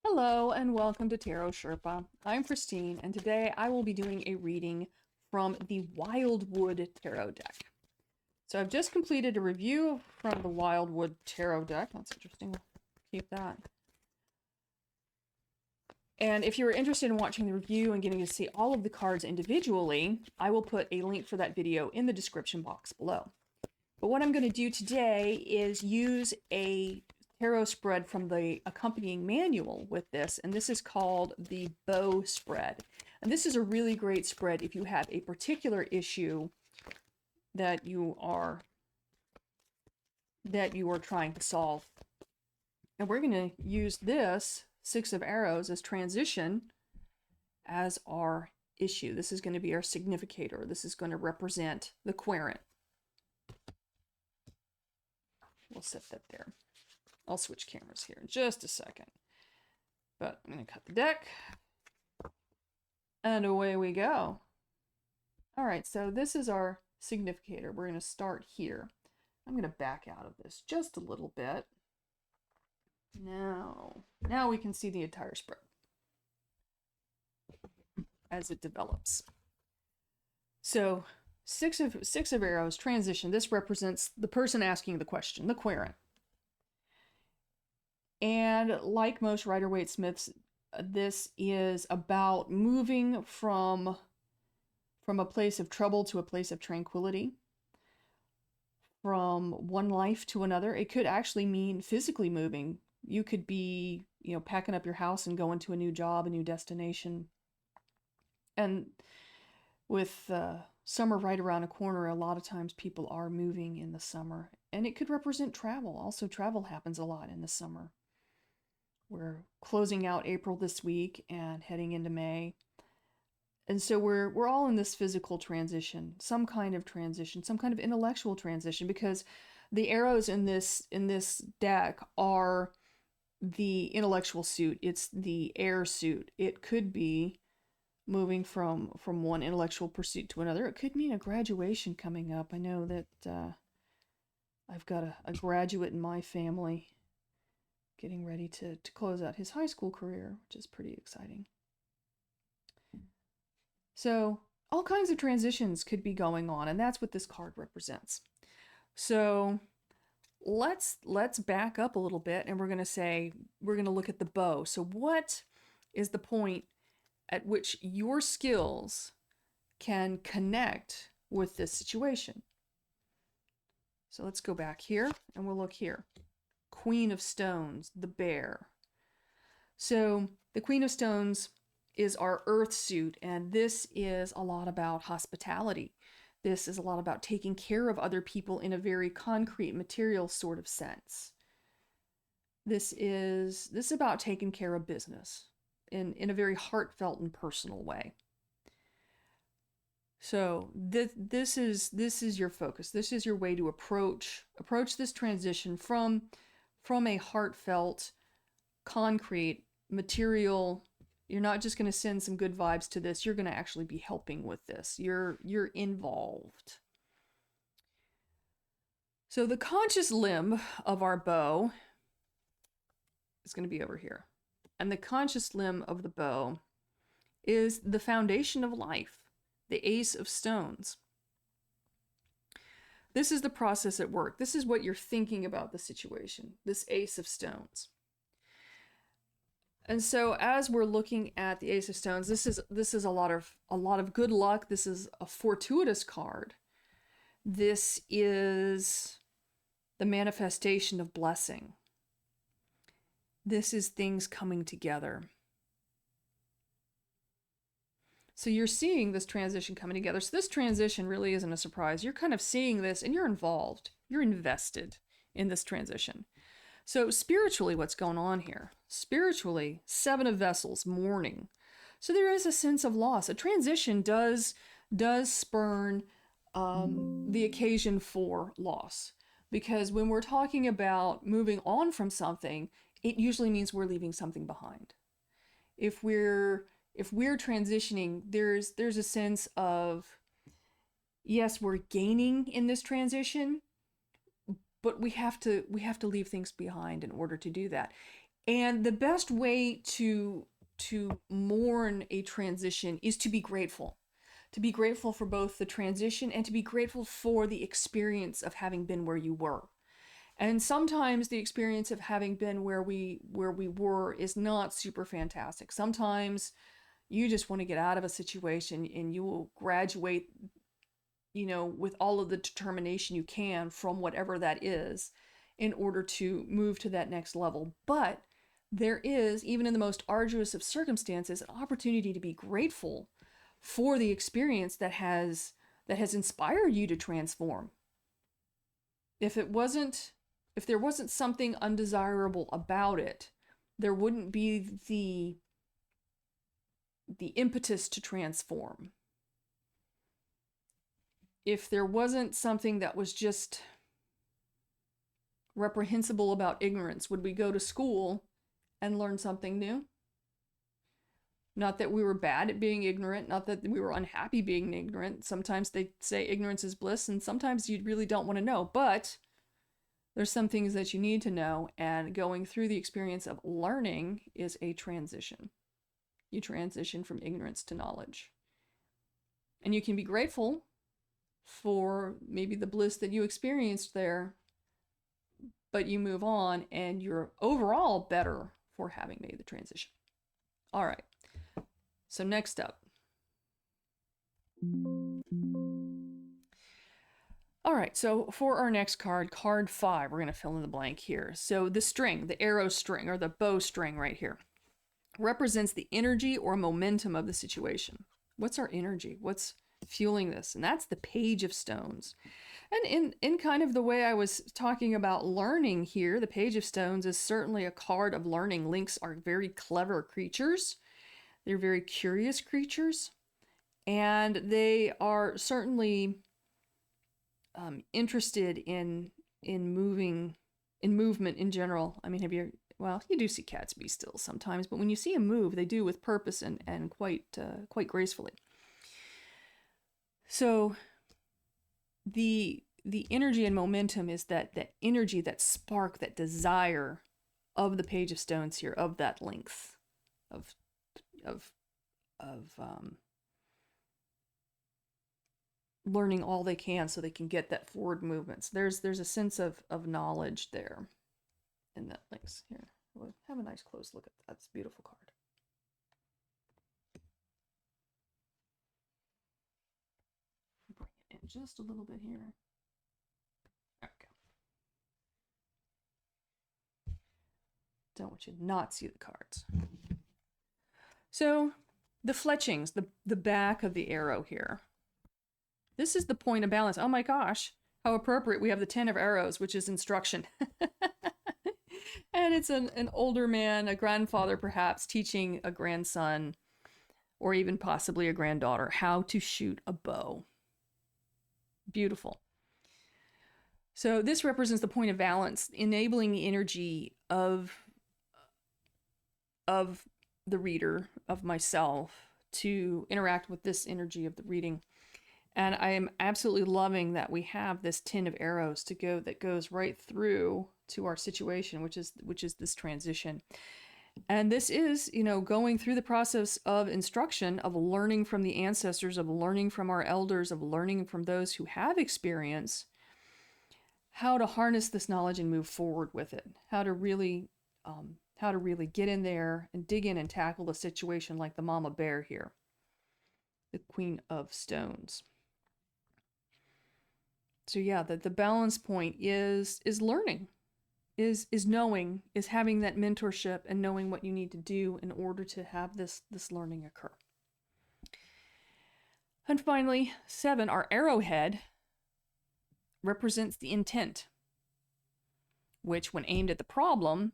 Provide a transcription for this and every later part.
Hello and welcome to Tarot Sherpa. I'm Christine and today I will be doing a reading from the Wildwood Tarot deck. So I've just completed a review from the Wildwood Tarot deck. That's interesting. Keep that. And if you're interested in watching the review and getting to see all of the cards individually, I will put a link for that video in the description box below. But what I'm going to do today is use a tarot spread from the accompanying manual with this, and this is called the Bow Spread. And this is a really great spread if you have a particular issue that you are trying to solve. And we're going to use this Six of Arrows as transition as our issue. This is going to be our significator. This is going to represent the querent. We'll set that there. I'll switch cameras here in just a second. But I'm going to cut the deck. And away we go. All right, so this is our significator. We're going to start here. I'm going to back out of this just a little bit. Now we can see the entire spread as it develops. So Six of Arrows, transition. This represents the person asking the question, the querent. And like most Rider-Waite-Smiths, this is about moving from a place of trouble to a place of tranquility, from one life to another. It could actually mean physically moving. You could be, packing up your house and going to a new job, a new destination. And with summer right around the corner, a lot of times people are moving in the summer. And it could represent travel. Also, travel happens a lot in the summer. We're closing out April this week and heading into May. And so we're all in this physical transition, some kind of transition, some kind of intellectual transition, because the arrows in this deck are the intellectual suit. It's the air suit. It could be moving from one intellectual pursuit to another. It could mean a graduation coming up. I know that I've got a graduate in my family getting ready to close out his high school career, which is pretty exciting. So all kinds of transitions could be going on, and that's what this card represents. So let's back up a little bit, and we're going to look at the bow. So what is the point at which your skills can connect with this situation? So let's go back here, and we'll look here. Queen of Stones, the bear. So the Queen of Stones is our earth suit, and this is a lot about hospitality. This is a lot about taking care of other people in a very concrete, material sort of sense. This is about taking care of business in a very heartfelt and personal way. So this is your focus. This is your way to approach this transition from a heartfelt, concrete, material. You're not just going to send some good vibes to this. You're going to actually be helping with this. You're involved. So the conscious limb of our bow is going to be over here. And the conscious limb of the bow is the foundation of life, the Ace of Stones. This is the process at work. This is what you're thinking about the situation, this Ace of Stones. And so as we're looking at the Ace of Stones, this is a lot of good luck. This is a fortuitous card. This is the manifestation of blessing. This is things coming together. So you're seeing this transition coming together. So this transition really isn't a surprise. You're kind of seeing this and you're involved. You're invested in this transition. So spiritually, what's going on here? Spiritually, Seven of Vessels, mourning. So there is a sense of loss. A transition does spurn the occasion for loss. Because when we're talking about moving on from something, it usually means we're leaving something behind. If we're transitioning, there's a sense of, yes, we're gaining in this transition, but we have to leave things behind in order to do that. And the best way to mourn a transition is to be grateful. To be grateful for both the transition and to be grateful for the experience of having been where you were. And sometimes the experience of having been where we were is not super fantastic. Sometimes you just want to get out of a situation and you will graduate, with all of the determination you can from whatever that is in order to move to that next level. But there is, even in the most arduous of circumstances, an opportunity to be grateful for the experience that has inspired you to transform. If it wasn't if there wasn't something undesirable about it, there wouldn't be the impetus to transform. If there wasn't something that was just reprehensible about ignorance, would we go to school and learn something new? Not that we were bad at being ignorant, not that we were unhappy being ignorant. Sometimes they say ignorance is bliss, and sometimes you really don't want to know. But there's some things that you need to know, and going through the experience of learning is a transition. You transition from ignorance to knowledge. And you can be grateful for maybe the bliss that you experienced there, but you move on and you're overall better for having made the transition. All right. So next up. All right, so for our next card, card 5, we're going to fill in the blank here. So the string, the arrow string, or the bow string right here, represents the energy or momentum of the situation. What's our energy? What's fueling this? And that's the Page of Stones. And in kind of the way I was talking about learning here, the Page of Stones is certainly a card of learning. Lynx are very clever creatures. They're very curious creatures. And they are certainly interested in movement in general. I mean, you do see cats be still sometimes, but when you see them move, they do with purpose and quite gracefully. So the energy and momentum is that energy, that spark, that desire of the Page of Stones here, of that length of learning all they can so they can get that forward movement. So there's a sense of knowledge there in that links here. We'll have a nice close look at that. It's a beautiful card. Bring it in just a little bit here. Okay. Don't want you to not see the cards. So the fletchings, the back of the arrow here. This is the point of balance. Oh my gosh, how appropriate. We have the 10 of arrows, which is instruction. And it's an older man, a grandfather perhaps, teaching a grandson, or even possibly a granddaughter, how to shoot a bow. Beautiful. So this represents the point of balance, enabling the energy of the reader, of myself, to interact with this energy of the reading. And I am absolutely loving that we have this 10 of arrows that goes right through to our situation, which is this transition. And this is, going through the process of instruction, of learning from the ancestors, of learning from our elders, of learning from those who have experience, how to harness this knowledge and move forward with it, how to really get in there and dig in and tackle the situation like the mama bear here, the Queen of Stones. So yeah, the balance point is learning, is knowing, is having that mentorship and knowing what you need to do in order to have this learning occur. And finally, 7, our arrowhead represents the intent, which when aimed at the problem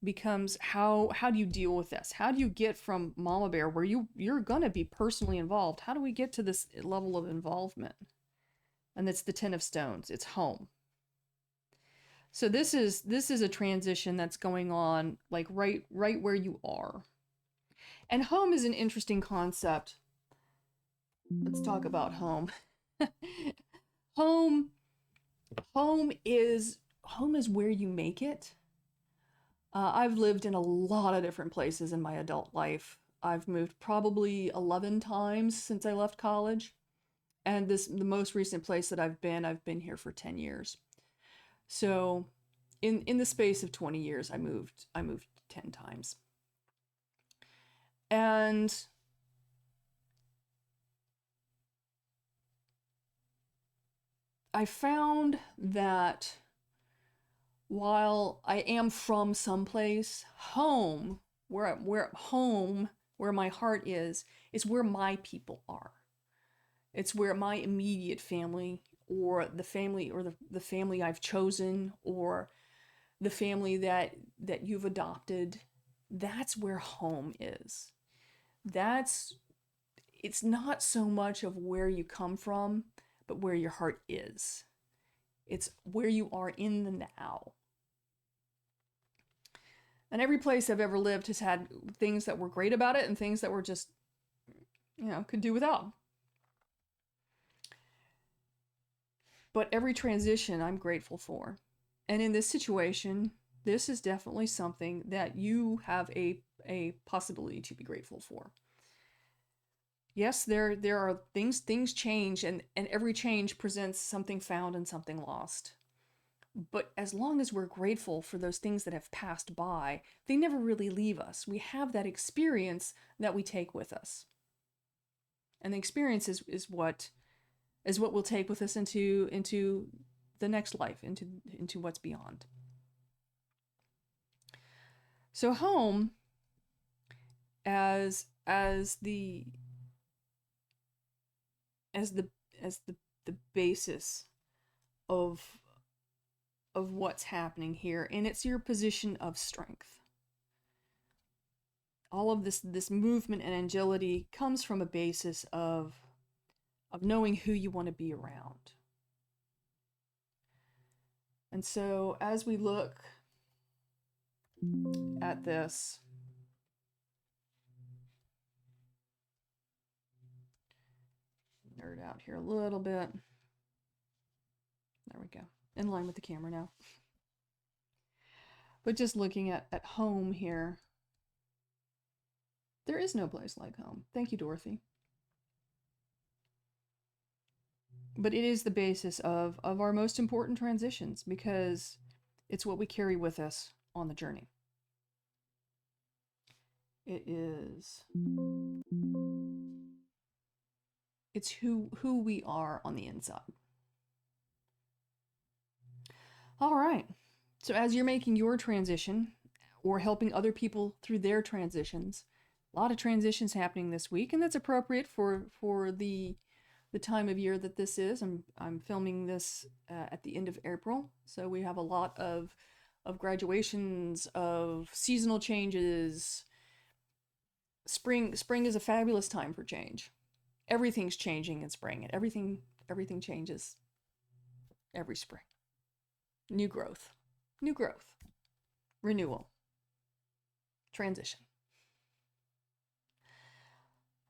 becomes how do you deal with this? How do you get from mama bear, where you're going to be personally involved? How do we get to this level of involvement? And it's the 10 of Stones. It's home. So this is a transition that's going on like right where you are. And home is an interesting concept. Let's talk about home. Home is where you make it. I've lived in a lot of different places in my adult life. I've moved probably 11 times since I left college. And the most recent place that I've been here for 10 years. So in the space of 20 years, I moved 10 times. And I found that while I am from someplace, home, where my heart is where my people are. It's where my immediate family, or the family I've chosen, or the family that you've adopted, that's where home is. That's It's not so much of where you come from, but where your heart is. It's where you are in the now. And every place I've ever lived has had things that were great about it and things that were just, could do without. But every transition I'm grateful for. And in this situation, this is definitely something that you have a possibility to be grateful for. Yes, there are things change, and every change presents something found and something lost. But as long as we're grateful for those things that have passed by, they never really leave us. We have that experience that we take with us. And the experience is what we'll take with us into the next life, into what's beyond. So home, as the as the the basis of what's happening here, and it's your position of strength. All of this movement and agility comes from a basis of knowing who you want to be around. And so as we look at this, nerd out here a little bit. There we go. In line with the camera now. But just looking at home here, there is no place like home. Thank you, Dorothy. But it is the basis of our most important transitions, because it's what we carry with us on the journey. It's who we are on the inside. All right. So as you're making your transition or helping other people through their transitions, a lot of transitions happening this week, and that's appropriate for the time of year that this is. I'm filming this at the end of April, so we have a lot of graduations, of seasonal changes. Spring is a fabulous time for change. Everything's changing in spring, and everything changes every spring. New growth, renewal, transition.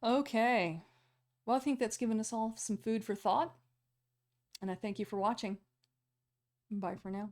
Okay. Well, I think that's given us all some food for thought, and I thank you for watching. Bye for now.